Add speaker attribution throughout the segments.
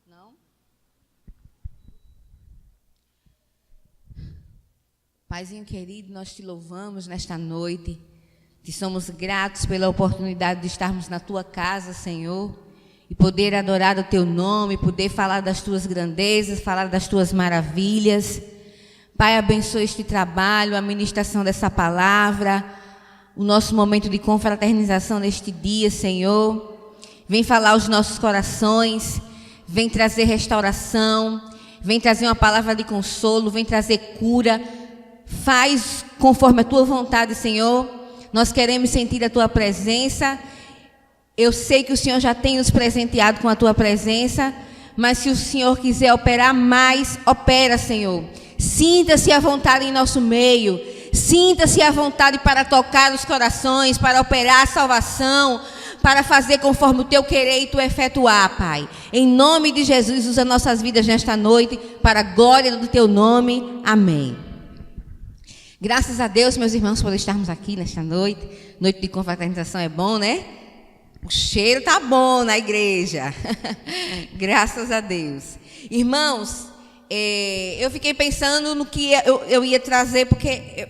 Speaker 1: Não? Paizinho querido, nós te louvamos nesta noite. Te somos gratos pela oportunidade de estarmos na tua casa, Senhor, e poder adorar o teu nome, poder falar das tuas grandezas, falar das tuas maravilhas. Pai, abençoe este trabalho, a ministração dessa palavra, o nosso momento de confraternização neste dia, Senhor. Vem falar aos nossos corações, vem trazer restauração, vem trazer uma palavra de consolo, vem trazer cura. Faz conforme a tua vontade, Senhor. Nós queremos sentir a tua presença. Eu sei que o Senhor já tem nos presenteado com a tua presença, mas se o Senhor quiser operar mais, opera, Senhor. Sinta-se à vontade em nosso meio. Sinta-se à vontade para tocar os corações, para operar a salvação, para fazer conforme o teu querer e tu efetuar, Pai. Em nome de Jesus, usa nossas vidas nesta noite, para a glória do teu nome. Amém. Graças a Deus, meus irmãos, por estarmos aqui nesta noite. Noite de confraternização é bom, né? O cheiro tá bom na igreja. Graças a Deus. Irmãos, eu fiquei pensando no que eu ia trazer, porque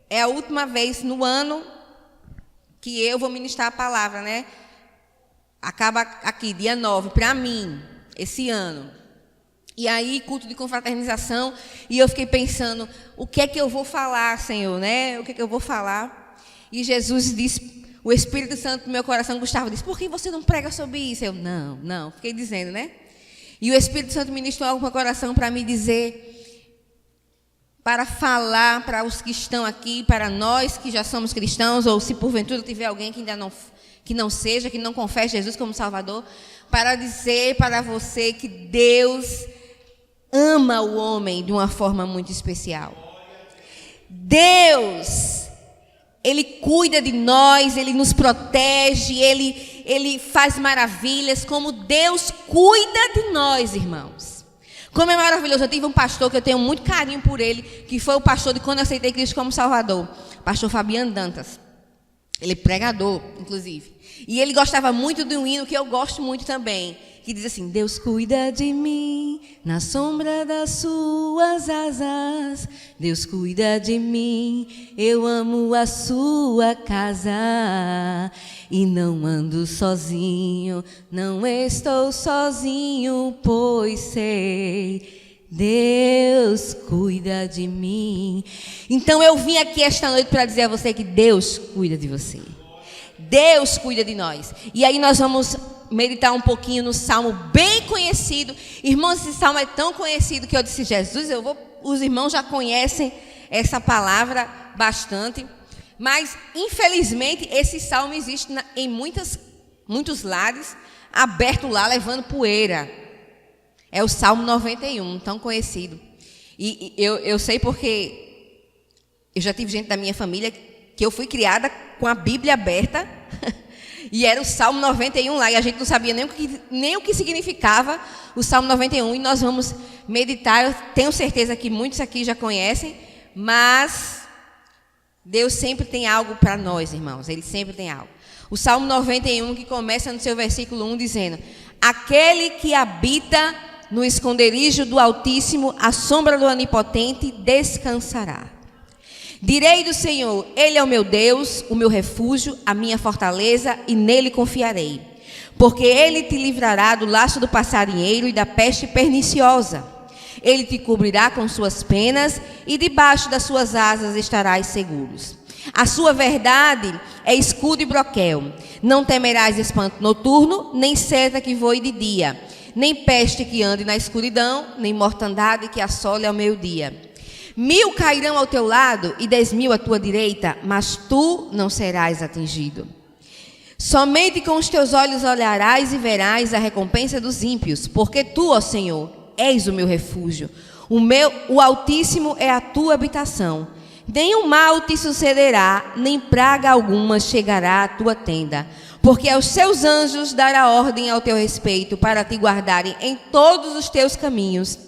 Speaker 1: é a última vez no ano que eu vou ministrar a palavra, né? Acaba aqui, dia 9, para mim, esse ano. E aí, culto de confraternização, e eu fiquei pensando, o que é que eu vou falar, Senhor, né? O que é que eu vou falar? E Jesus disse, o Espírito Santo do meu coração, Gustavo, disse, por que você não prega sobre isso? Eu, não, fiquei dizendo, né? E o Espírito Santo ministrou algo no meu coração para me dizer, para falar para os que estão aqui, para nós que já somos cristãos, ou se porventura tiver alguém que ainda não seja, que não confesse Jesus como Salvador, para dizer para você que Deus ama o homem de uma forma muito especial. Deus, Ele cuida de nós, Ele nos protege, Ele faz maravilhas, como Deus cuida de nós, irmãos. Como é maravilhoso. Eu tive um pastor que eu tenho muito carinho por ele, que foi o pastor de quando eu aceitei Cristo como Salvador, pastor Fabiano Dantas. Ele é pregador, inclusive. E ele gostava muito de um hino que eu gosto muito também, que diz assim, Deus cuida de mim na sombra das suas asas. Deus cuida de mim, eu amo a sua casa. E não ando sozinho, não estou sozinho, pois sei, Deus cuida de mim. Então eu vim aqui esta noite para dizer a você que Deus cuida de você. Deus cuida de nós. E aí nós vamos meditar um pouquinho no salmo bem conhecido. Irmãos, esse salmo é tão conhecido que eu disse, Jesus, os irmãos já conhecem essa palavra bastante. Mas, infelizmente, esse salmo existe em muitos lares, aberto lá, levando poeira. É o Salmo 91, tão conhecido. E eu sei porque eu já tive gente da minha família que eu fui criada com a Bíblia aberta, e era o Salmo 91 lá, e a gente não sabia nem o que significava o Salmo 91, e nós vamos meditar. Eu tenho certeza que muitos aqui já conhecem, mas Deus sempre tem algo para nós, irmãos, Ele sempre tem algo. O Salmo 91, que começa no seu versículo 1, dizendo, aquele que habita no esconderijo do Altíssimo, à sombra do Onipotente, descansará. Direi do Senhor, Ele é o meu Deus, o meu refúgio, a minha fortaleza, e nele confiarei. Porque Ele te livrará do laço do passarinheiro e da peste perniciosa. Ele te cobrirá com suas penas, e debaixo das suas asas estarás seguros. A sua verdade é escudo e broquel. Não temerás espanto noturno, nem seta que voe de dia, nem peste que ande na escuridão, nem mortandade que assole ao meio-dia. 1000 cairão ao teu lado e 10.000 à tua direita, mas tu não serás atingido. Somente com os teus olhos olharás e verás a recompensa dos ímpios, porque tu, ó Senhor, és o meu refúgio. O Altíssimo é a tua habitação. Nenhum mal te sucederá, nem praga alguma chegará à tua tenda. Porque aos seus anjos dará ordem ao teu respeito, para te guardarem em todos os teus caminhos.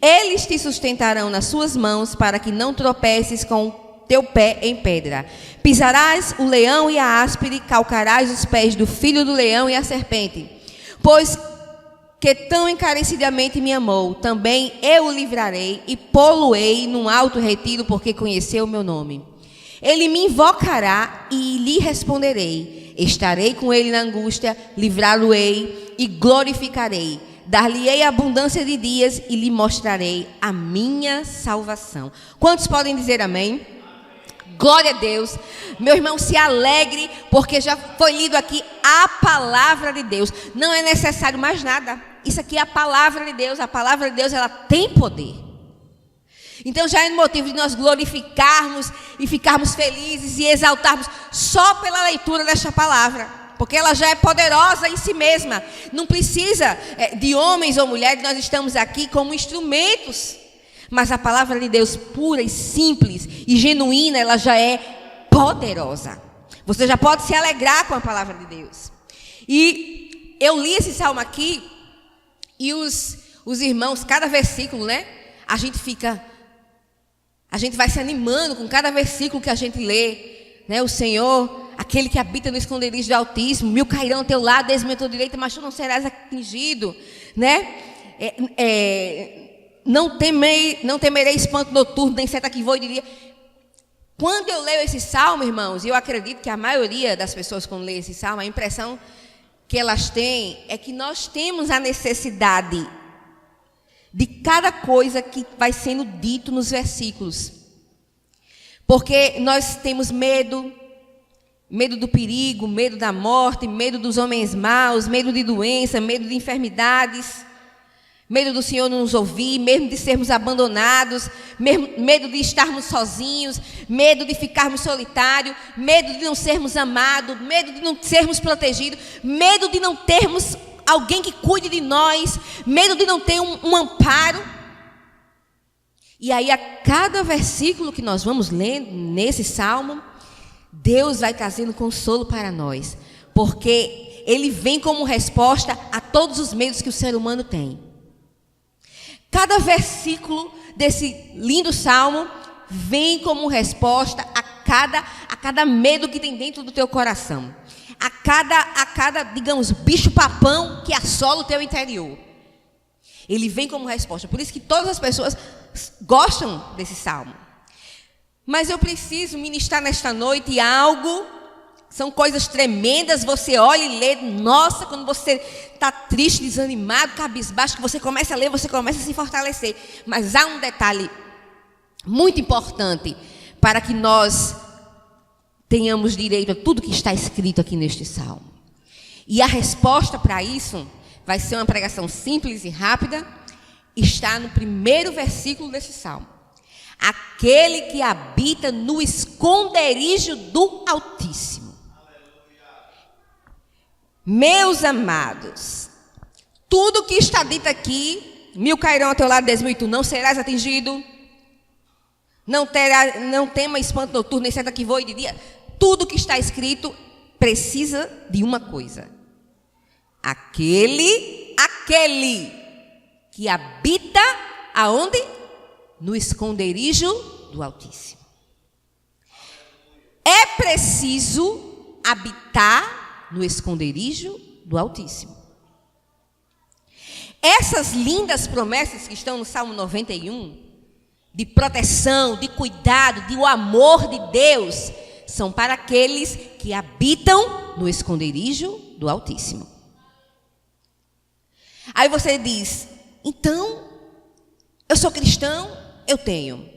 Speaker 1: Eles te sustentarão nas suas mãos, para que não tropeces com o teu pé em pedra. Pisarás o leão e a áspide, calcarás os pés do filho do leão e a serpente. Pois que tão encarecidamente me amou, também eu o livrarei e pô-lo-ei num alto retiro, porque conheceu o meu nome. Ele me invocará e lhe responderei. Estarei com ele na angústia, livrá-lo-ei e glorificarei. Dar-lhe-ei abundância de dias e lhe mostrarei a minha salvação. Quantos podem dizer amém? Glória a Deus. Meu irmão, se alegre, porque já foi lido aqui a palavra de Deus. Não é necessário mais nada. Isso aqui é a palavra de Deus. A palavra de Deus, ela tem poder. Então já é motivo de nós glorificarmos e ficarmos felizes e exaltarmos só pela leitura desta palavra. Porque ela já é poderosa em si mesma. Não precisa de homens ou mulheres, nós estamos aqui como instrumentos. Mas a palavra de Deus pura e simples e genuína, ela já é poderosa. Você já pode se alegrar com a palavra de Deus. E eu li esse salmo aqui e os irmãos, cada versículo, né? A gente vai se animando com cada versículo que a gente lê, né? O Senhor, aquele que habita no esconderijo do Altíssimo, 1000 cairão ao teu lado, 10 mil à tua direita, mas tu não serás atingido, né? Não temerei espanto noturno, nem seta que voe de dia. Quando eu leio esse salmo, irmãos, e eu acredito que a maioria das pessoas quando lê esse salmo, a impressão que elas têm é que nós temos a necessidade de cada coisa que vai sendo dito nos versículos. Porque nós temos medo do perigo, medo da morte, medo dos homens maus, medo de doença, medo de enfermidades, medo do Senhor não nos ouvir, medo de sermos abandonados, medo de estarmos sozinhos, medo de ficarmos solitários, medo de não sermos amados, medo de não sermos protegidos, medo de não termos alguém que cuide de nós, medo de não ter um amparo. E aí a cada versículo que nós vamos lendo nesse salmo, Deus vai trazendo consolo para nós, porque Ele vem como resposta a todos os medos que o ser humano tem. Cada versículo desse lindo salmo vem como resposta a cada medo que tem dentro do teu coração. A cada, digamos, bicho-papão que assola o teu interior. Ele vem como resposta. Por isso que todas as pessoas gostam desse salmo. Mas eu preciso ministrar nesta noite algo. São coisas tremendas, você olha e lê, nossa, quando você está triste, desanimado, cabisbaixo, que você começa a ler, você começa a se fortalecer. Mas há um detalhe muito importante para que nós tenhamos direito a tudo que está escrito aqui neste salmo. E a resposta para isso vai ser uma pregação simples e rápida, está no primeiro versículo desse salmo. Aquele que habita no esconderijo do Altíssimo. Meus amados, tudo que está dito aqui, 1000 cairão ao teu lado, 10 mil e tu não serás atingido, não tema espanto noturno, nem seta que voe de dia. Tudo que está escrito precisa de uma coisa: aquele que habita aonde? No esconderijo do Altíssimo. É preciso habitar no esconderijo do Altíssimo. Essas lindas promessas que estão no Salmo 91, de proteção, de cuidado, de o amor de Deus, são para aqueles que habitam no esconderijo do Altíssimo. Aí você diz, então, eu sou cristão, eu tenho.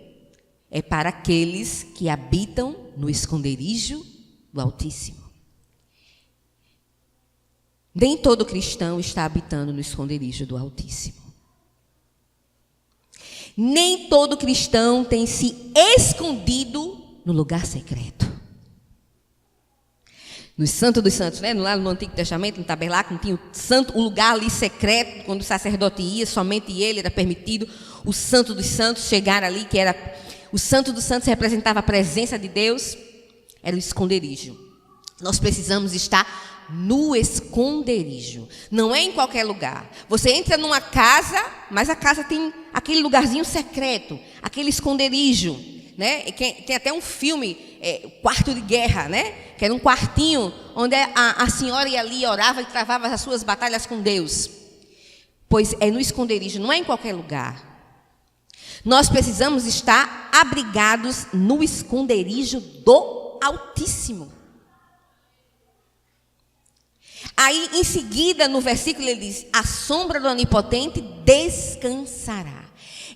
Speaker 1: É para aqueles que habitam no esconderijo do Altíssimo. Nem todo cristão está habitando no esconderijo do Altíssimo. Nem todo cristão tem se escondido no lugar secreto. No Santo dos Santos, né? Lá no Antigo Testamento, no tabernáculo, tinha o lugar ali secreto, quando o sacerdote ia, somente ele era permitido, o Santo dos Santos chegar ali, que era... O Santo dos Santos representava a presença de Deus, era o esconderijo. Nós precisamos estar no esconderijo. Não é em qualquer lugar. Você entra numa casa, mas a casa tem aquele lugarzinho secreto, aquele esconderijo, né? Tem até um filme, Quarto de Guerra, né? Que era um quartinho onde a senhora ia ali, orava e travava as suas batalhas com Deus. pois é no esconderijo, não é em qualquer lugar. Nós precisamos estar abrigados no esconderijo do Altíssimo. Aí, em seguida, no versículo, ele diz: a sombra do Onipotente descansará.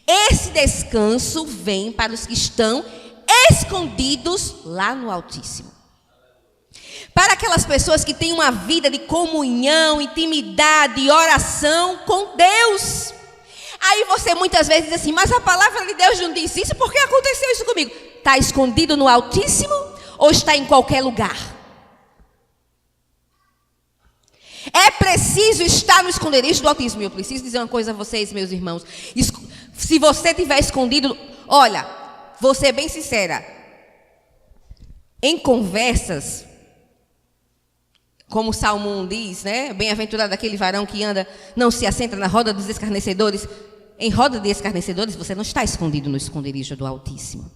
Speaker 1: Esse descanso vem para os que estão escondidos lá no Altíssimo. Para aquelas pessoas que têm uma vida de comunhão, intimidade e oração com Deus. Aí você muitas vezes diz assim: mas a palavra de Deus não diz isso, por que aconteceu isso comigo? Está escondido no Altíssimo ou está em qualquer lugar? É preciso estar no esconderijo do Altíssimo. Eu preciso dizer uma coisa a vocês, meus irmãos. Se você estiver escondido, olha, vou ser bem sincera. Em conversas, como o Salmo 1 diz, né? Bem-aventurado aquele varão que anda, não se assenta na roda dos escarnecedores. Em roda de escarnecedores, você não está escondido no esconderijo do Altíssimo.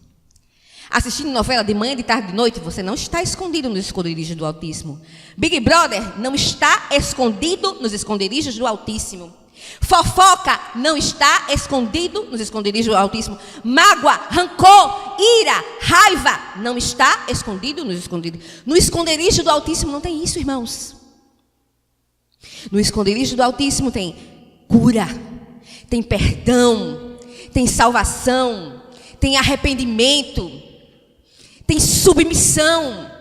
Speaker 1: Assistindo novela de manhã, de tarde, de noite, você não está escondido no esconderijo do Altíssimo. Big Brother não está escondido nos esconderijos do Altíssimo. Fofoca não está escondido nos esconderijos do Altíssimo. Mágoa, rancor, ira, raiva não está escondido nos esconderijos. No esconderijo do Altíssimo não tem isso, irmãos. No esconderijo do Altíssimo tem cura, tem perdão, tem salvação, tem arrependimento, tem submissão,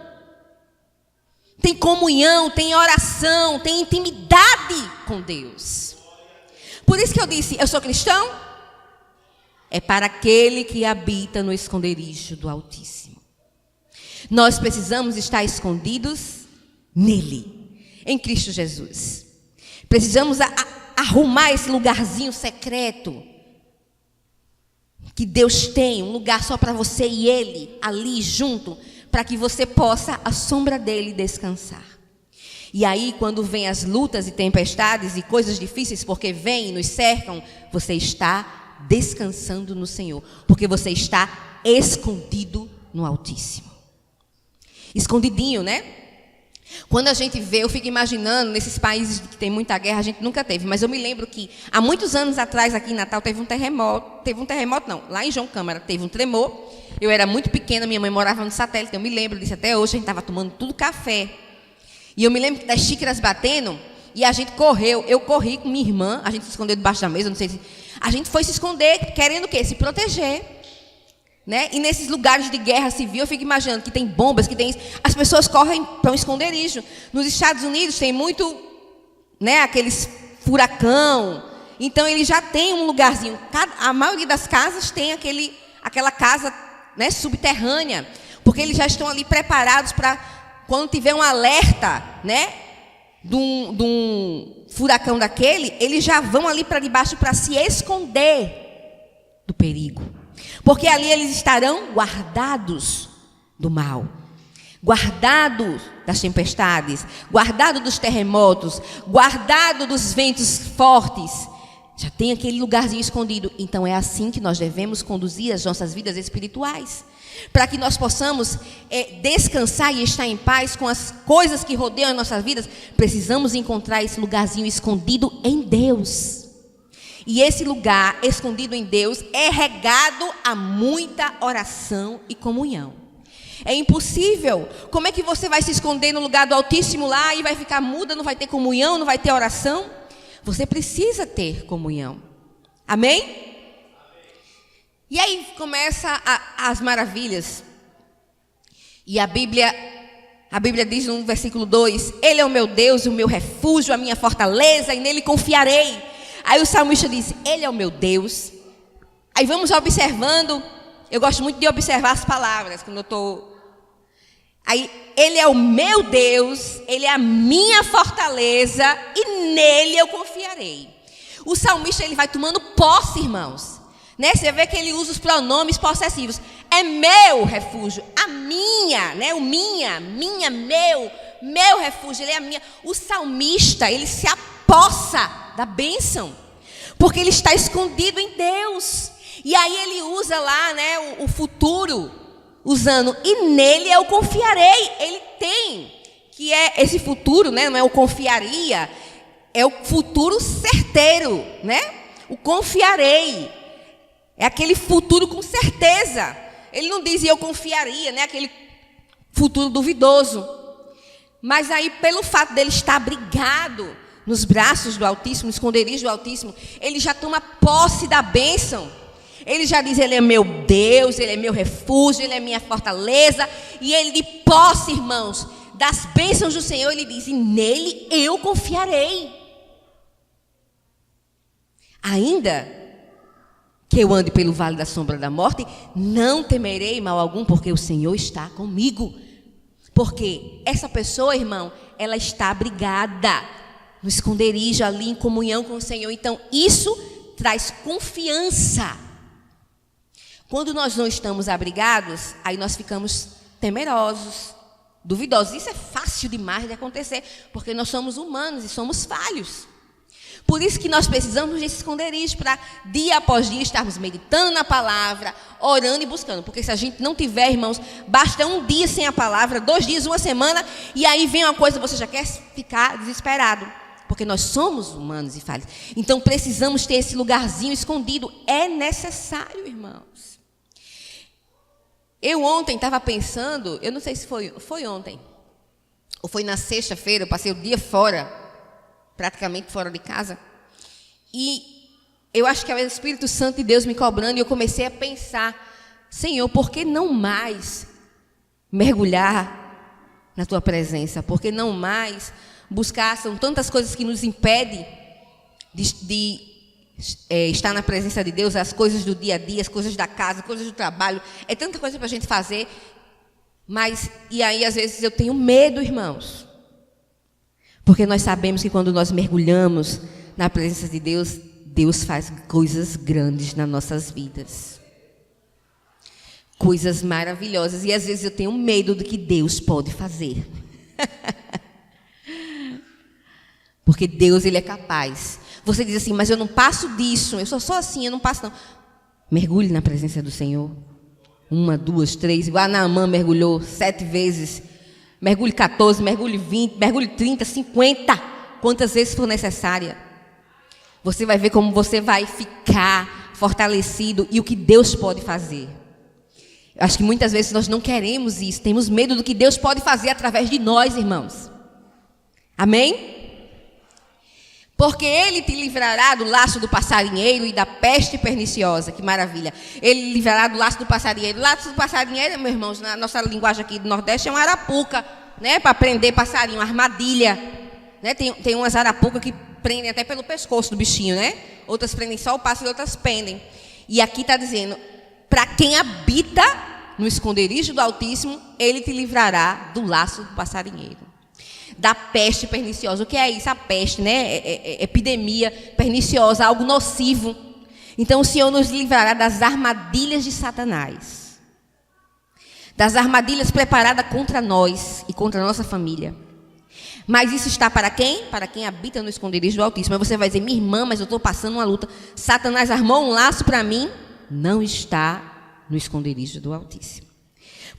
Speaker 1: tem comunhão, tem oração, tem intimidade com Deus. Por isso que eu disse: eu sou cristão? É para aquele que habita no esconderijo do Altíssimo. Nós precisamos estar escondidos nele, em Cristo Jesus. Precisamos arrumar esse lugarzinho secreto que Deus tem, um lugar só para você e Ele, ali junto, para que você possa, à sombra dele, descansar. E aí, quando vem as lutas e tempestades e coisas difíceis, porque vêm e nos cercam, você está descansando no Senhor, porque você está escondido no Altíssimo. Escondidinho, né? Quando a gente vê, eu fico imaginando, nesses países que tem muita guerra, a gente nunca teve, mas eu me lembro que há muitos anos atrás, aqui em Natal, teve um terremoto não, lá em João Câmara teve um tremor. Eu era muito pequena, minha mãe morava no satélite, eu me lembro disso até hoje, a gente estava tomando tudo café. E eu me lembro das xícaras batendo, e a gente correu, eu corri com minha irmã, a gente se escondeu debaixo da mesa, não sei se... A gente foi se esconder, querendo o quê? Se proteger. Né? E nesses lugares de guerra civil, eu fico imaginando que tem bombas, que tem... As pessoas correm para um esconderijo. Nos Estados Unidos tem muito, né, aqueles furacão. Então, ele já tem um lugarzinho. A maioria das casas tem aquela casa, né, subterrânea. Porque eles já estão ali preparados para, quando tiver um alerta, né, de um furacão daquele, eles já vão ali para debaixo para se esconder do perigo. Porque ali eles estarão guardados do mal, guardados das tempestades, guardados dos terremotos, guardados dos ventos fortes. Já tem aquele lugarzinho escondido. Então é assim que nós devemos conduzir as nossas vidas espirituais, para que nós possamos descansar e estar em paz com as coisas que rodeiam as nossas vidas. Precisamos encontrar esse lugarzinho escondido em Deus. E esse lugar escondido em Deus é regado a muita oração e comunhão. É impossível. Como é que você vai se esconder no lugar do Altíssimo lá e vai ficar muda, não vai ter comunhão, não vai ter oração? Você precisa ter comunhão. Amém? E aí começa as maravilhas. E a Bíblia diz no versículo 2: Ele é o meu Deus, o meu refúgio, a minha fortaleza, e nele confiarei. Aí o salmista diz: Ele é o meu Deus. Aí vamos observando. Eu gosto muito de observar as palavras quando eu estou. Aí, Ele é o meu Deus, Ele é a minha fortaleza, e nele eu confiarei. O salmista, ele vai tomando posse, irmãos. Né? Você vê que ele usa os pronomes possessivos. É meu refúgio, a minha, né? O meu refúgio, ele é a minha. O salmista, ele se apossa da bênção, porque ele está escondido em Deus. E aí ele usa lá, né, o futuro, usando, e nele eu confiarei. Ele tem, que é esse futuro, né, não é o confiaria, é o futuro certeiro, né? O confiarei. É aquele futuro com certeza. Ele não diz eu confiaria, né? Aquele futuro duvidoso. Mas aí, pelo fato dele estar abrigado nos braços do Altíssimo, no esconderijo do Altíssimo, ele já toma posse da bênção. Ele já diz, ele é meu Deus, ele é meu refúgio, ele é minha fortaleza. E ele de posse, irmãos, das bênçãos do Senhor, ele diz, e nele eu confiarei. Ainda que eu ande pelo vale da sombra da morte, não temerei mal algum, porque o Senhor está comigo. Porque essa pessoa, irmão, ela está abrigada no esconderijo ali, em comunhão com o Senhor. Então, isso traz confiança. Quando nós não estamos abrigados, aí nós ficamos temerosos, duvidosos. Isso é fácil demais de acontecer, porque nós somos humanos e somos falhos. Por isso que nós precisamos desse esconderijo para, dia após dia, estarmos meditando na palavra, orando e buscando. Porque se a gente não tiver, irmãos, basta um dia sem a palavra, 2 dias, 1 semana, e aí vem uma coisa, você já quer ficar desesperado. Porque nós somos humanos e falhos. Então precisamos ter esse lugarzinho escondido. É necessário, irmãos. Eu ontem estava pensando, eu não sei se foi ontem, ou foi na sexta-feira, eu passei o dia fora, praticamente fora de casa, e eu acho que é o Espírito Santo de Deus me cobrando, e eu comecei a pensar, Senhor, por que não mais mergulhar na Tua presença? Por que não mais buscar? São tantas coisas que nos impedem de estar na presença de Deus, as coisas do dia a dia, as coisas da casa, as coisas do trabalho, é tanta coisa para a gente fazer, mas, e aí às vezes eu tenho medo, irmãos, porque nós sabemos que quando nós mergulhamos na presença de Deus, Deus faz coisas grandes nas nossas vidas, coisas maravilhosas, e às vezes eu tenho medo do que Deus pode fazer, porque Deus, Ele é capaz. Você diz assim, mas eu não passo disso, eu sou só assim, eu não passo não. Mergulhe na presença do Senhor. 1, 2, 3, igual a Naamã mergulhou 7 vezes. Mergulhe 14, mergulhe 20, mergulhe 30, 50, quantas vezes for necessária. Você vai ver como você vai ficar fortalecido e o que Deus pode fazer. Eu acho que muitas vezes nós não queremos isso, temos medo do que Deus pode fazer através de nós, irmãos. Amém? Porque Ele te livrará do laço do passarinheiro e da peste perniciosa. Que maravilha. Ele livrará do laço do passarinheiro. O laço do passarinheiro, meus irmãos, na nossa linguagem aqui do Nordeste, é uma arapuca, né? Para prender passarinho, uma armadilha. Né? Tem umas arapucas que prendem até pelo pescoço do bichinho, né? Outras prendem só o pássaro e outras prendem. E aqui está dizendo, para quem habita no esconderijo do Altíssimo, Ele te livrará do laço do passarinheiro. Da peste perniciosa. O que é isso? A peste, né? É epidemia perniciosa, algo nocivo. Então o Senhor nos livrará das armadilhas de Satanás, das armadilhas preparadas contra nós e contra a nossa família. Mas isso está para quem? Para quem habita no esconderijo do Altíssimo. Aí você vai dizer, minha irmã, mas eu estou passando uma luta. Satanás armou um laço para mim. Não está no esconderijo do Altíssimo.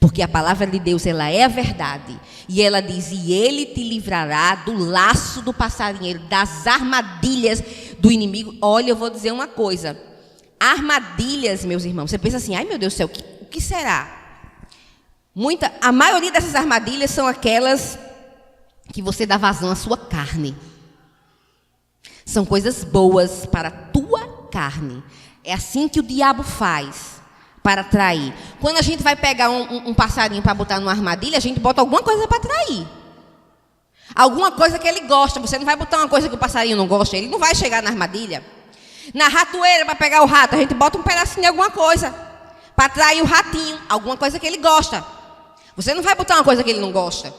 Speaker 1: Porque a palavra de Deus, ela é a verdade. E ela diz, e Ele te livrará do laço do passarinheiro, das armadilhas do inimigo. Olha, eu vou dizer uma coisa. Armadilhas, meus irmãos, você pensa assim, ai meu Deus do céu, o que será? A maioria dessas armadilhas são aquelas que você dá vazão à sua carne. São coisas boas para a tua carne. É assim que o diabo faz. Para atrair. Quando a gente vai pegar um passarinho para botar numa armadilha, a gente bota alguma coisa para atrair. Alguma coisa que ele gosta. Você não vai botar uma coisa que o passarinho não gosta, ele não vai chegar na armadilha. Na ratoeira, para pegar o rato, a gente bota um pedacinho de alguma coisa para atrair o ratinho, alguma coisa que ele gosta. Você não vai botar uma coisa que ele não gosta.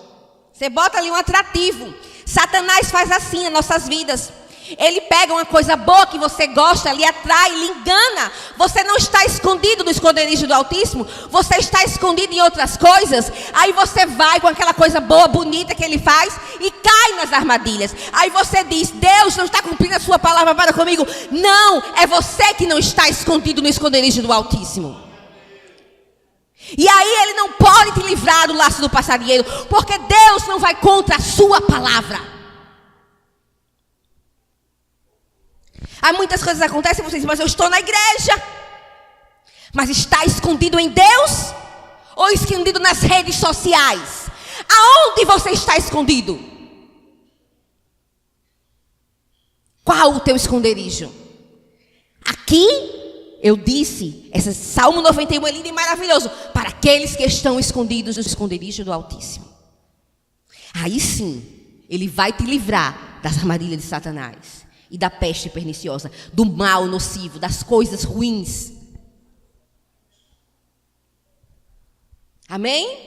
Speaker 1: Você bota ali um atrativo. Satanás faz assim nas nossas vidas. Ele pega uma coisa boa que você gosta, lhe atrai, lhe engana. Você não está escondido no esconderijo do Altíssimo, você está escondido em outras coisas. Aí você vai com aquela coisa boa, bonita que ele faz e cai nas armadilhas. Aí você diz, Deus não está cumprindo a sua palavra para comigo. Não, é você que não está escondido no esconderijo do Altíssimo. E aí Ele não pode te livrar do laço do passarinheiro, porque Deus não vai contra a sua palavra. Há muitas coisas que acontecem e você diz, mas eu estou na igreja. Mas está escondido em Deus? Ou escondido nas redes sociais? Aonde você está escondido? Qual o teu esconderijo? Aqui, eu disse, esse Salmo 91 é lindo e maravilhoso. Para aqueles que estão escondidos no esconderijo do Altíssimo. Aí sim, Ele vai te livrar das armadilhas de Satanás. E da peste perniciosa, do mal nocivo, das coisas ruins. Amém?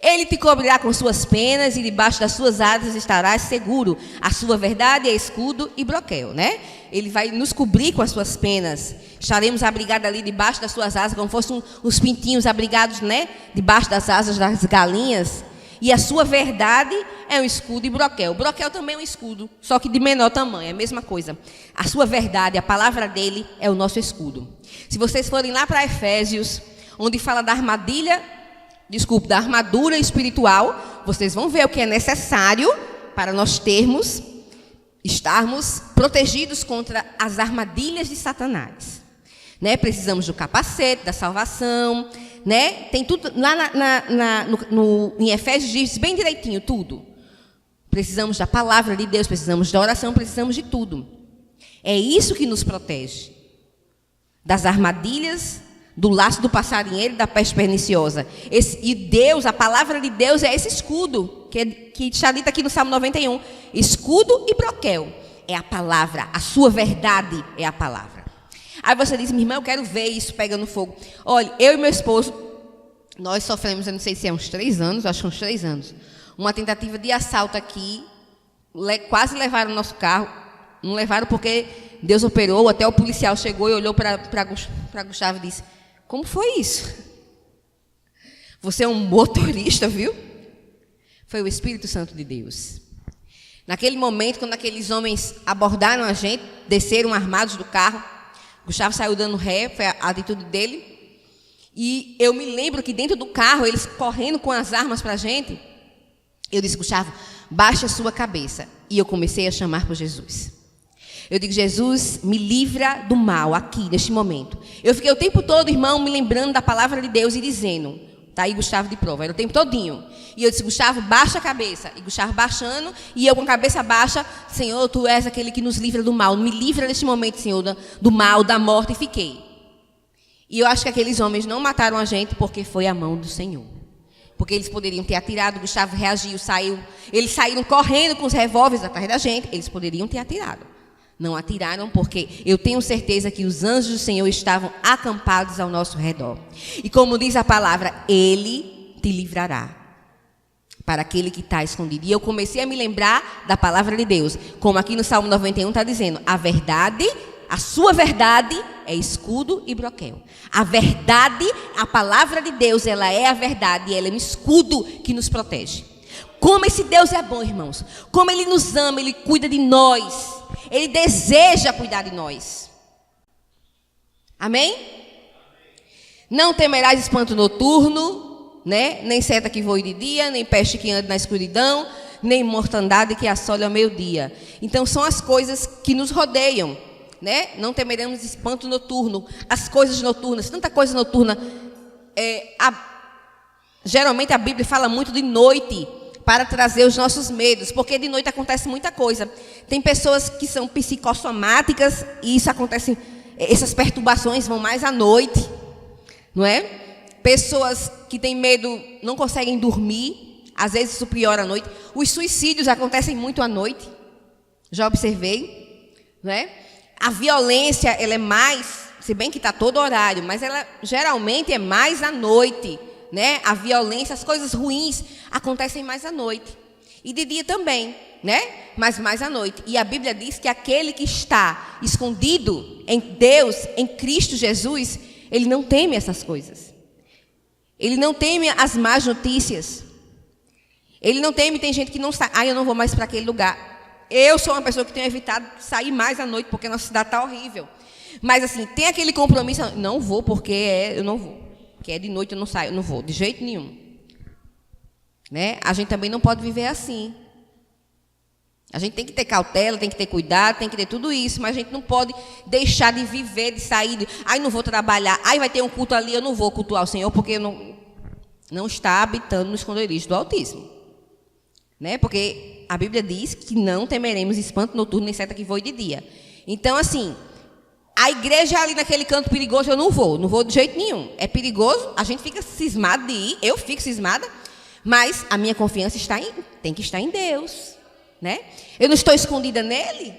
Speaker 1: Ele te cobrirá com suas penas e debaixo das suas asas estarás seguro. A sua verdade é escudo e broquel, né? Ele vai nos cobrir com as suas penas. Estaremos abrigados ali debaixo das suas asas, como fossem uns pintinhos abrigados, né? Debaixo das asas das galinhas. E a sua verdade é um escudo e broquel. O broquel também é um escudo, só que de menor tamanho, é a mesma coisa. A sua verdade, a palavra dele é o nosso escudo. Se vocês forem lá para Efésios, onde fala da da armadura espiritual, vocês vão ver o que é necessário para nós estarmos protegidos contra as armadilhas de Satanás. Né? Precisamos do capacete, da salvação, né? Tem tudo, lá em Efésios diz bem direitinho tudo. Precisamos da palavra de Deus, precisamos da oração, precisamos de tudo. É isso que nos protege das armadilhas, do laço do passarinheiro e da peste perniciosa. E Deus, a palavra de Deus é esse escudo, que está dito aqui no Salmo 91. Escudo e broquel. É a palavra, a sua verdade é a palavra. Aí você diz, minha irmã, eu quero ver isso pegando fogo. Olha, eu e meu esposo, nós sofremos, eu não sei se é uns 3 anos, acho que uns 3 anos, uma tentativa de assalto aqui, quase levaram o nosso carro. Não levaram porque Deus operou, até o policial chegou e olhou para Gustavo e disse, como foi isso? Você é um motorista, viu? Foi o Espírito Santo de Deus. Naquele momento, quando aqueles homens abordaram a gente, desceram armados do carro, Gustavo saiu dando ré, foi a atitude dele. E eu me lembro que dentro do carro, eles correndo com as armas para a gente, eu disse, Gustavo, baixe a sua cabeça. E eu comecei a chamar por Jesus. Eu digo, Jesus, me livra do mal aqui, neste momento. Eu fiquei o tempo todo, irmão, me lembrando da palavra de Deus e dizendo, está aí Gustavo de prova, era o tempo todinho. E eu disse, Gustavo, baixa a cabeça. E Gustavo baixando, e eu com a cabeça baixa, Senhor, Tu és aquele que nos livra do mal. Me livra neste momento, Senhor, do mal, da morte. E fiquei. E eu acho que aqueles homens não mataram a gente porque foi a mão do Senhor. Porque eles poderiam ter atirado, Gustavo reagiu, saiu. Eles saíram correndo com os revólveres atrás da gente, eles poderiam ter atirado. Não atiraram porque eu tenho certeza que os anjos do Senhor estavam acampados ao nosso redor. E como diz a palavra, Ele te livrará para aquele que está escondido. E eu comecei a me lembrar da palavra de Deus. Como aqui no Salmo 91 está dizendo, a verdade, a sua verdade é escudo e broquel. A verdade, a palavra de Deus, ela é a verdade e ela é um escudo que nos protege. Como esse Deus é bom, irmãos. Como Ele nos ama, Ele cuida de nós. Ele deseja cuidar de nós. Amém? Não temerás espanto noturno, né? Nem seta que voe de dia, nem peste que ande na escuridão, nem mortandade que assole ao meio-dia. Então são as coisas que nos rodeiam, né? Não temeremos espanto noturno. As coisas noturnas, tanta coisa noturna. Geralmente a Bíblia fala muito de noite, para trazer os nossos medos, porque de noite acontece muita coisa. Tem pessoas que são psicossomáticas e isso acontece, essas perturbações vão mais à noite, não é? Pessoas que têm medo não conseguem dormir, às vezes isso piora à noite. Os suicídios acontecem muito à noite, já observei, não é? A violência, ela é mais, se bem que está todo horário, mas ela geralmente é mais à noite. Né? A violência, as coisas ruins acontecem mais à noite. E de dia também, né? Mas mais à noite. E a Bíblia diz que aquele que está escondido em Deus, em Cristo Jesus, ele não teme essas coisas. Ele não teme as más notícias. Ele não teme, tem gente que não sai. Eu não vou mais para aquele lugar. Eu sou uma pessoa que tenho evitado sair mais à noite, porque a nossa cidade está horrível. Mas assim, tem aquele compromisso, não vou porque eu não vou. Que é de noite, eu não saio, eu não vou, de jeito nenhum. Né? A gente também não pode viver assim. A gente tem que ter cautela, tem que ter cuidado, tem que ter tudo isso, mas a gente não pode deixar de viver, de sair, não vou trabalhar, vai ter um culto ali, eu não vou cultuar o Senhor, porque não está habitando no esconderijo do Altíssimo. Né? Porque a Bíblia diz que não temeremos espanto noturno, nem seta que voe de dia. Então, assim, a igreja ali naquele canto perigoso, eu não vou de jeito nenhum. É perigoso, a gente fica cismado de ir, eu fico cismada, mas a minha confiança tem que estar em Deus. Né? Eu não estou escondida nele?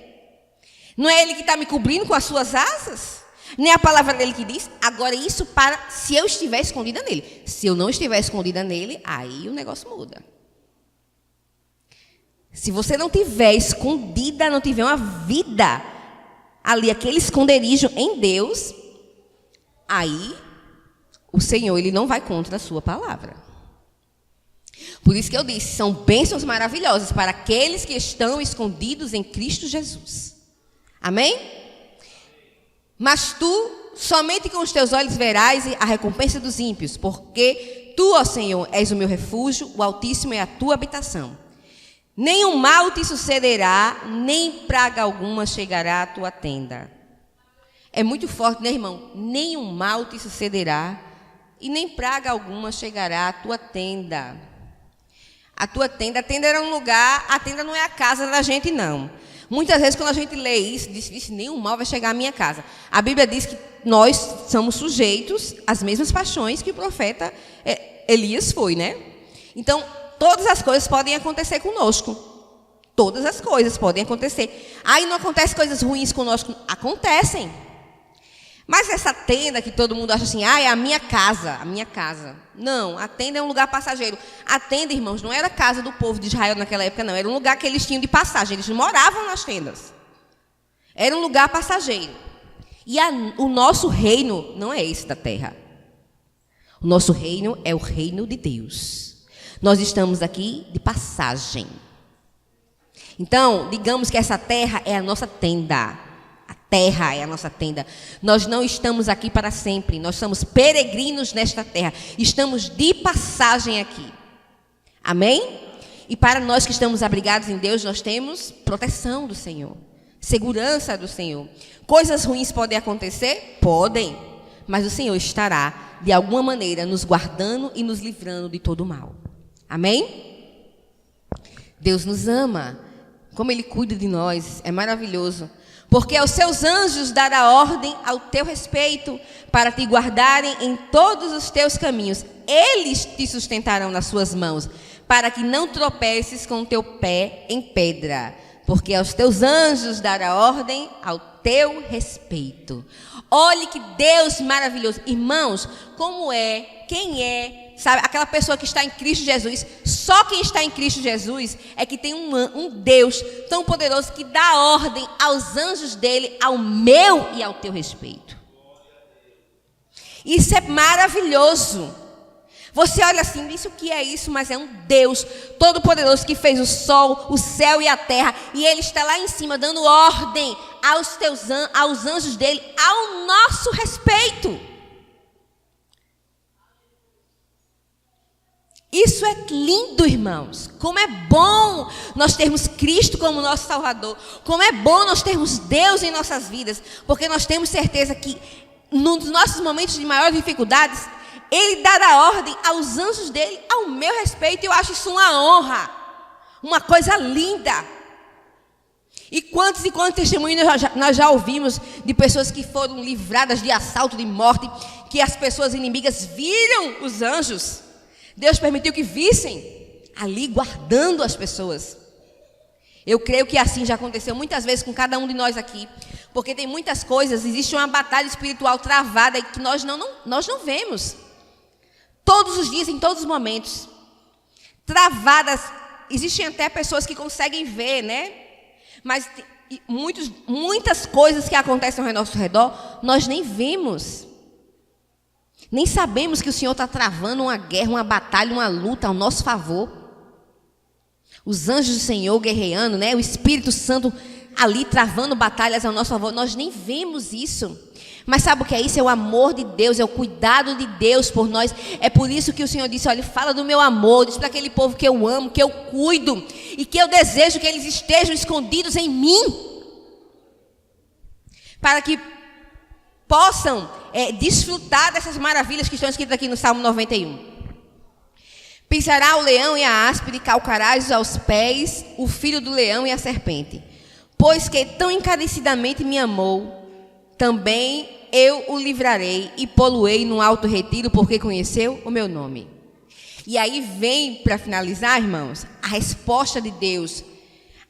Speaker 1: Não é ele que está me cobrindo com as suas asas? Nem a palavra dele que diz? Agora isso se eu estiver escondida nele. Se eu não estiver escondida nele, aí o negócio muda. Se você não tiver escondida, não tiver uma vida ali, aquele esconderijo em Deus, aí o Senhor, ele não vai contra a sua palavra. Por isso que eu disse, são bênçãos maravilhosas para aqueles que estão escondidos em Cristo Jesus. Amém? Mas tu, somente com os teus olhos verás a recompensa dos ímpios, porque tu, ó Senhor, és o meu refúgio, o Altíssimo é a tua habitação. Nenhum mal te sucederá, nem praga alguma chegará à tua tenda. É muito forte, né, irmão? Nenhum mal te sucederá, e nem praga alguma chegará à tua tenda. A tenda era um lugar, a tenda não é a casa da gente, não. Muitas vezes, quando a gente lê isso, diz nenhum mal vai chegar à minha casa. A Bíblia diz que nós somos sujeitos às mesmas paixões que o profeta Elias foi, né? Então, todas as coisas podem acontecer conosco. Todas as coisas podem acontecer. Aí não acontecem coisas ruins conosco? Acontecem. Mas essa tenda que todo mundo acha assim, é a minha casa, a minha casa. Não, a tenda é um lugar passageiro. A tenda, irmãos, não era a casa do povo de Israel naquela época, não. Era um lugar que eles tinham de passagem, eles moravam nas tendas. Era um lugar passageiro. E o nosso reino não é esse da terra. O nosso reino é o reino de Deus. Nós estamos aqui de passagem. Então, digamos que essa terra é a nossa tenda. A terra é a nossa tenda. Nós não estamos aqui para sempre. Nós somos peregrinos nesta terra. Estamos de passagem aqui. Amém? E para nós que estamos abrigados em Deus, nós temos proteção do Senhor. Segurança do Senhor. Coisas ruins podem acontecer? Podem. Mas o Senhor estará, de alguma maneira, nos guardando e nos livrando de todo o mal. Amém? Deus nos ama. Como Ele cuida de nós. É maravilhoso. Porque aos seus anjos dará ordem ao teu respeito, para te guardarem em todos os teus caminhos. Eles te sustentarão nas suas mãos, para que não tropeces com o teu pé em pedra. Porque aos teus anjos dará ordem ao teu respeito. Olhe que Deus maravilhoso. Irmãos, quem é, sabe, aquela pessoa que está em Cristo Jesus, só quem está em Cristo Jesus é que tem um Deus tão poderoso que dá ordem aos anjos dele, ao meu e ao teu respeito. Isso é maravilhoso. Você olha assim, isso que é isso? Mas é um Deus todo-poderoso que fez o sol, o céu e a terra. E Ele está lá em cima dando ordem aos anjos dele, ao nosso respeito. Isso é lindo, irmãos. Como é bom nós termos Cristo como nosso Salvador. Como é bom nós termos Deus em nossas vidas. Porque nós temos certeza que nos nossos momentos de maiores dificuldades, Ele dará ordem aos anjos dele ao meu respeito. Eu acho isso uma honra, uma coisa linda. E quantos testemunhos nós já ouvimos de pessoas que foram livradas de assalto, de morte, que as pessoas inimigas viram os anjos. Deus permitiu que vissem ali guardando as pessoas. Eu creio que assim já aconteceu muitas vezes com cada um de nós aqui. Porque tem muitas coisas, existe uma batalha espiritual travada que nós não vemos. Todos os dias, em todos os momentos. Travadas. Existem até pessoas que conseguem ver, né? Mas muitas coisas que acontecem ao nosso redor, nós nem vemos. Nem sabemos que o Senhor está travando uma guerra, uma batalha, uma luta ao nosso favor. Os anjos do Senhor guerreando, né? O Espírito Santo ali travando batalhas ao nosso favor. Nós nem vemos isso. Mas sabe o que é isso? É o amor de Deus, é o cuidado de Deus por nós. É por isso que o Senhor disse, olha, fala do meu amor, diz para aquele povo que eu amo, que eu cuido e que eu desejo que eles estejam escondidos em mim, para que possam desfrutar dessas maravilhas que estão escritas aqui no Salmo 91. Pisará o leão e a áspide, calcarás aos pés o filho do leão e a serpente. Pois que tão encarecidamente me amou, também eu o livrarei e pô-lo-ei num alto retiro, porque conheceu o meu nome. E aí vem, para finalizar, irmãos, a resposta de Deus.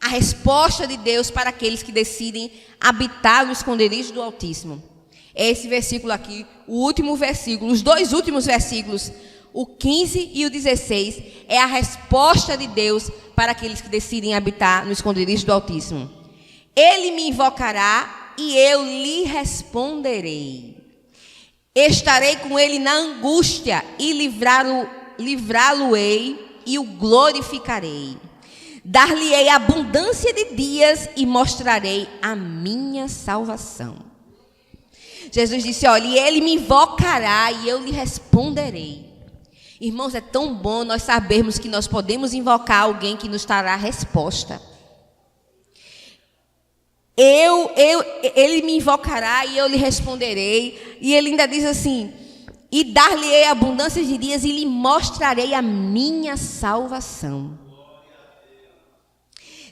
Speaker 1: A resposta de Deus para aqueles que decidem habitar no esconderijo do Altíssimo. É esse versículo aqui, o último versículo, os dois últimos versículos, o 15 e o 16, é a resposta de Deus para aqueles que decidem habitar no esconderijo do Altíssimo. Ele me invocará e eu lhe responderei. Estarei com ele na angústia e livrá-lo-ei e o glorificarei. Dar-lhe-ei abundância de dias e mostrarei a minha salvação. Jesus disse, olha, e ele me invocará e eu lhe responderei. Irmãos, é tão bom nós sabermos que nós podemos invocar alguém que nos dará a resposta. Ele me invocará e eu lhe responderei. E ele ainda diz assim, e dar-lhe-ei abundância de dias e lhe mostrarei a minha salvação.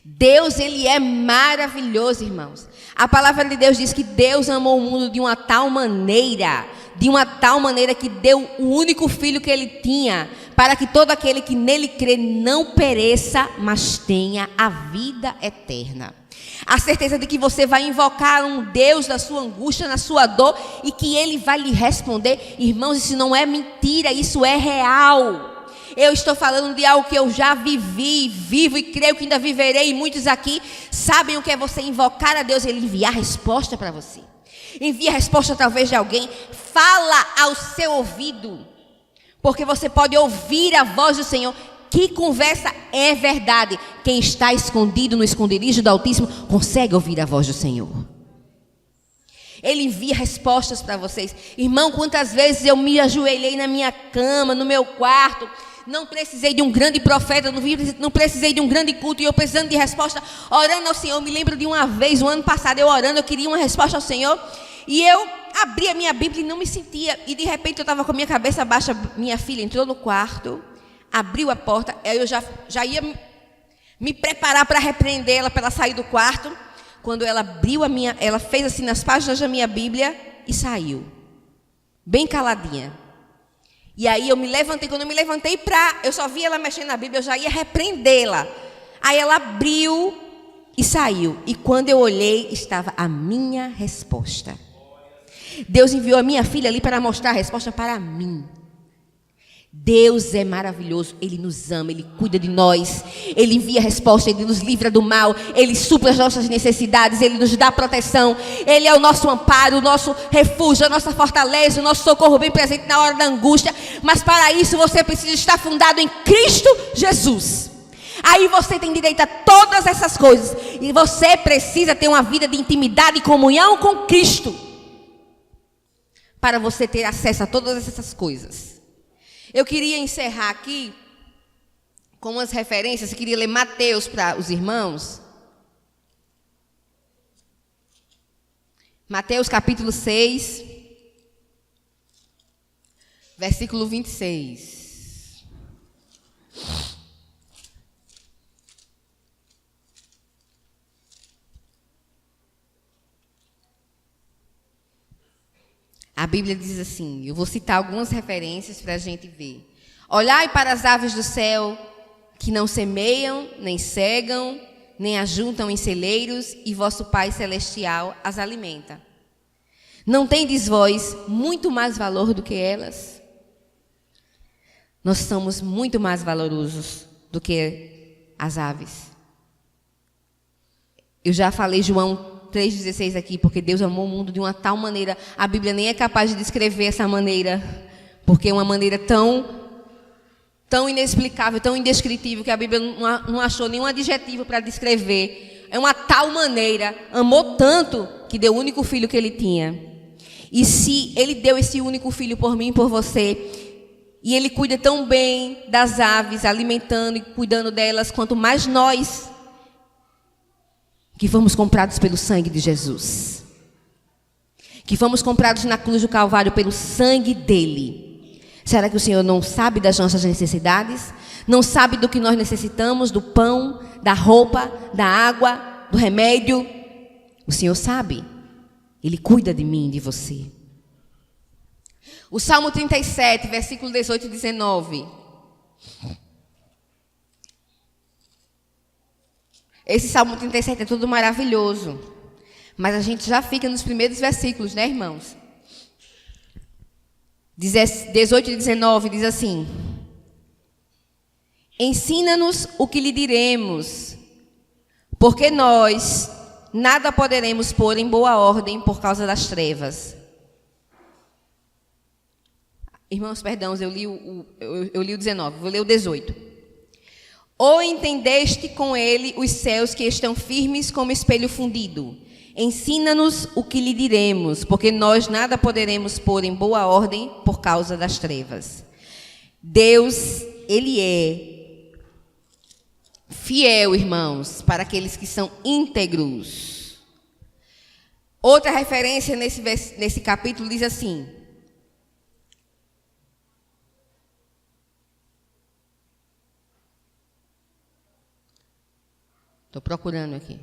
Speaker 1: Deus, ele é maravilhoso, irmãos. A palavra de Deus diz que Deus amou o mundo de uma tal maneira que deu o único filho que ele tinha, para que todo aquele que nele crê não pereça, mas tenha a vida eterna. A certeza de que você vai invocar um Deus na sua angústia, na sua dor, e que ele vai lhe responder. Irmãos, isso não é mentira, isso é real. Eu estou falando de algo que eu já vivi, vivo e creio que ainda viverei. E muitos aqui sabem o que é você invocar a Deus e ele enviar resposta para você. Envia a resposta através de alguém. Fala ao seu ouvido, porque você pode ouvir a voz do Senhor. Que conversa é verdade? Quem está escondido no esconderijo do Altíssimo consegue ouvir a voz do Senhor. Ele envia respostas para vocês. Irmão, quantas vezes eu me ajoelhei na minha cama, no meu quarto. Não precisei de um grande profeta, não precisei de um grande culto, e eu precisando de resposta, orando ao Senhor. Me lembro de uma vez, o ano passado, eu orando, eu queria uma resposta ao Senhor, e eu abri a minha Bíblia e não me sentia, e de repente eu estava com a minha cabeça baixa, minha filha entrou no quarto, abriu a porta, aí eu já ia me preparar para repreendê-la, para ela sair do quarto, quando ela abriu ela fez assim nas páginas da minha Bíblia e saiu, bem caladinha. E aí eu me levantei, quando eu me levantei eu só vi ela mexendo na Bíblia, eu já ia repreendê-la. Aí ela abriu e saiu. E quando eu olhei, estava a minha resposta. Deus enviou a minha filha ali para mostrar a resposta para mim. Deus é maravilhoso, Ele nos ama, Ele cuida de nós, Ele envia a resposta, Ele nos livra do mal, Ele supra as nossas necessidades, Ele nos dá proteção, Ele é o nosso amparo, o nosso refúgio, a nossa fortaleza, o nosso socorro bem presente na hora da angústia. Mas para isso você precisa estar fundado em Cristo Jesus. Aí você tem direito a todas essas coisas, e você precisa ter uma vida de intimidade e comunhão com Cristo, para você ter acesso a todas essas coisas. Eu queria encerrar aqui com umas referências. Eu queria ler Mateus para os irmãos. Mateus capítulo 6, versículo 26. A Bíblia diz assim, eu vou citar algumas referências para a gente ver. Olhai para as aves do céu, que não semeiam, nem cegam, nem ajuntam em celeiros, e vosso Pai Celestial as alimenta. Não tendes vós muito mais valor do que elas? Nós somos muito mais valorosos do que as aves. Eu já falei João 3,16 aqui, porque Deus amou o mundo de uma tal maneira. A Bíblia nem é capaz de descrever essa maneira, porque é uma maneira tão inexplicável, tão indescritível, que a Bíblia não achou nenhum adjetivo para descrever é uma tal maneira, amou tanto que deu o único filho que ele tinha. E se ele deu esse único filho por mim e por você, e ele cuida tão bem das aves, alimentando e cuidando delas, quanto mais nós, que fomos comprados pelo sangue de Jesus, que fomos comprados na cruz do Calvário pelo sangue dele. Será que o Senhor não sabe das nossas necessidades? Não sabe do que nós necessitamos, do pão, da roupa, da água, do remédio? O Senhor sabe. Ele cuida de mim e de você. O Salmo 37, versículo 18 e 19. Esse Salmo 37 é tudo maravilhoso. Mas a gente já fica nos primeiros versículos, né, irmãos? 18 e 19 diz assim: ensina-nos o que lhe diremos, porque nós nada poderemos pôr em boa ordem por causa das trevas. Irmãos, perdão, eu li o 19, vou ler o 18. Ou entendeste com ele os céus que estão firmes como espelho fundido? Ensina-nos o que lhe diremos, porque nós nada poderemos pôr em boa ordem por causa das trevas. Deus, ele é fiel, irmãos, para aqueles que são íntegros. Outra referência nesse capítulo diz assim: estou procurando aqui.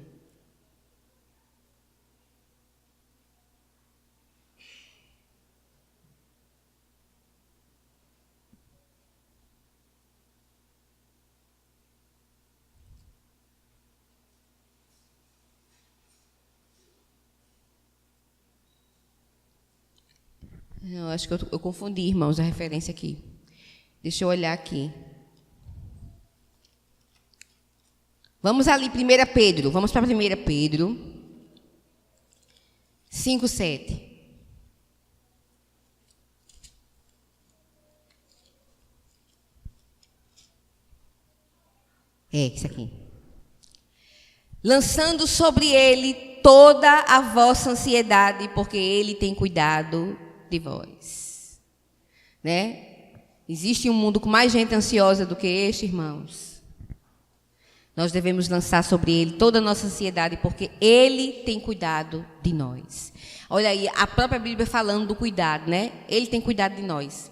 Speaker 1: Eu acho que eu confundi, irmãos, a referência aqui. Deixa eu olhar aqui. Vamos ali, 1 Pedro. Vamos para 1 Pedro 5, 7. Isso aqui. Lançando sobre ele toda a vossa ansiedade, porque ele tem cuidado de vós. Né? Existe um mundo com mais gente ansiosa do que este, irmãos. Nós devemos lançar sobre ele toda a nossa ansiedade, porque ele tem cuidado de nós. Olha aí, a própria Bíblia falando do cuidado, né? Ele tem cuidado de nós.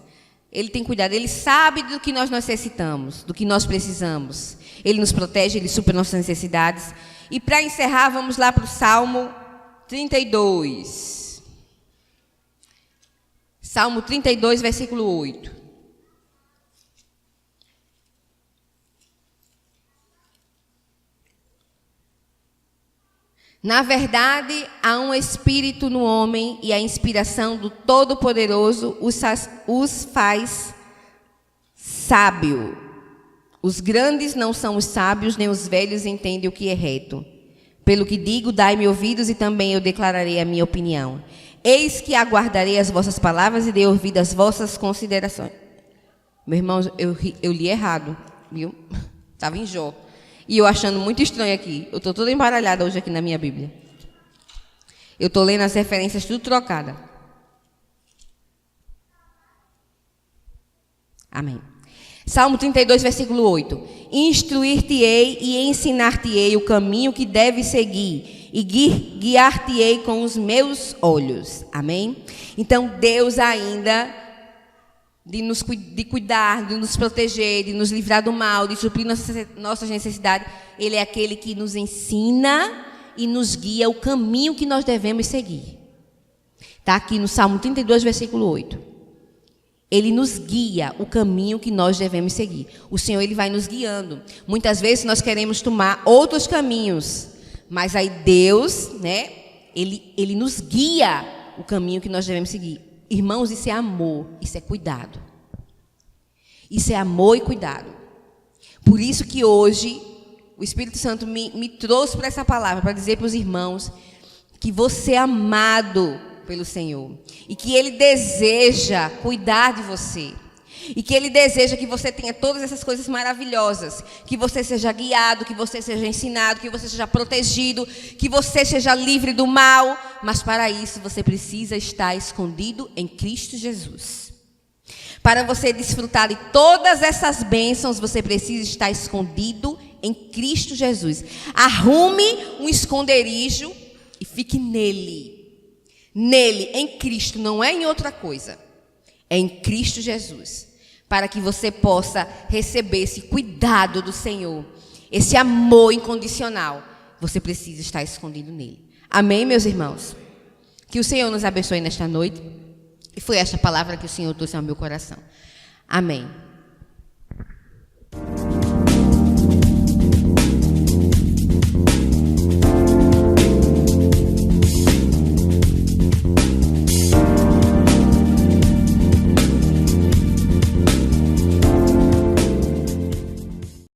Speaker 1: Ele tem cuidado, ele sabe do que nós necessitamos, do que nós precisamos. Ele nos protege, ele supre nossas necessidades. E para encerrar, vamos lá para o Salmo 32. Salmo 32, versículo 8. Na verdade, há um espírito no homem e a inspiração do Todo-Poderoso os faz sábio. Os grandes não são os sábios, nem os velhos entendem o que é reto. Pelo que digo, dai-me ouvidos e também eu declararei a minha opinião. Eis que aguardarei as vossas palavras e dei ouvido às vossas considerações. Meu irmão, eu li errado, viu? Estava em Jó. E eu achando muito estranho aqui. Eu estou toda embaralhada hoje aqui na minha Bíblia. Eu estou lendo as referências tudo trocada. Amém. Salmo 32, versículo 8. Instruir-te-ei e ensinar-te-ei o caminho que deves seguir, e guiar-te-ei com os meus olhos. Amém? Então, Deus ainda de cuidar, de nos proteger, de nos livrar do mal, de suprir nossas necessidades. Ele é aquele que nos ensina e nos guia o caminho que nós devemos seguir. Está aqui no Salmo 32, versículo 8. Ele nos guia o caminho que nós devemos seguir. O Senhor, ele vai nos guiando. Muitas vezes nós queremos tomar outros caminhos, mas aí Deus, né, ele nos guia o caminho que nós devemos seguir. Irmãos, isso é amor, isso é cuidado. Isso é amor e cuidado. Por isso que hoje o Espírito Santo me trouxe para essa palavra, para dizer para os irmãos que você é amado pelo Senhor e que Ele deseja cuidar de você. E que Ele deseja que você tenha todas essas coisas maravilhosas. Que você seja guiado, que você seja ensinado, que você seja protegido, que você seja livre do mal. Mas para isso você precisa estar escondido em Cristo Jesus. Para você desfrutar de todas essas bênçãos, você precisa estar escondido em Cristo Jesus. Arrume um esconderijo e fique nele. Nele, em Cristo, não é em outra coisa. É em Cristo Jesus. Para que você possa receber esse cuidado do Senhor, esse amor incondicional. Você precisa estar escondido nele. Amém, meus irmãos? Que o Senhor nos abençoe nesta noite. E foi esta palavra que o Senhor trouxe ao meu coração. Amém.